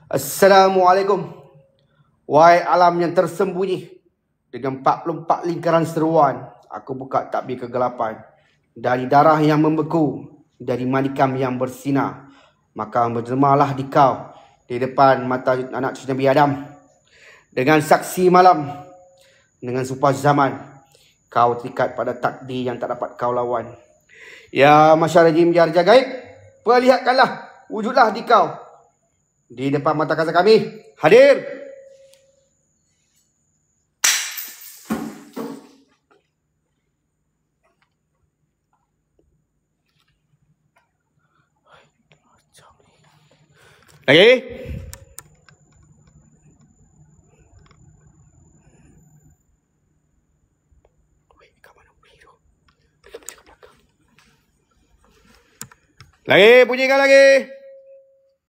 Assalamualaikum. Wahai alam yang tersembunyi, dengan 44 lingkaran seruan, aku buka takbir kegelapan. Dari darah yang membeku, dari manikam yang bersinar, maka berjemalah di kau di depan mata anak cucu Nabi Adam. Dengan saksi malam, dengan sumpah zaman, kau terikat pada takdir yang tak dapat kau lawan. Ya masyarakat jin jarja gaib, perlihatkanlah wujudlah di kau di depan mata kasar kami. Hadir. Lagi. Lagi, bunyikan lagi.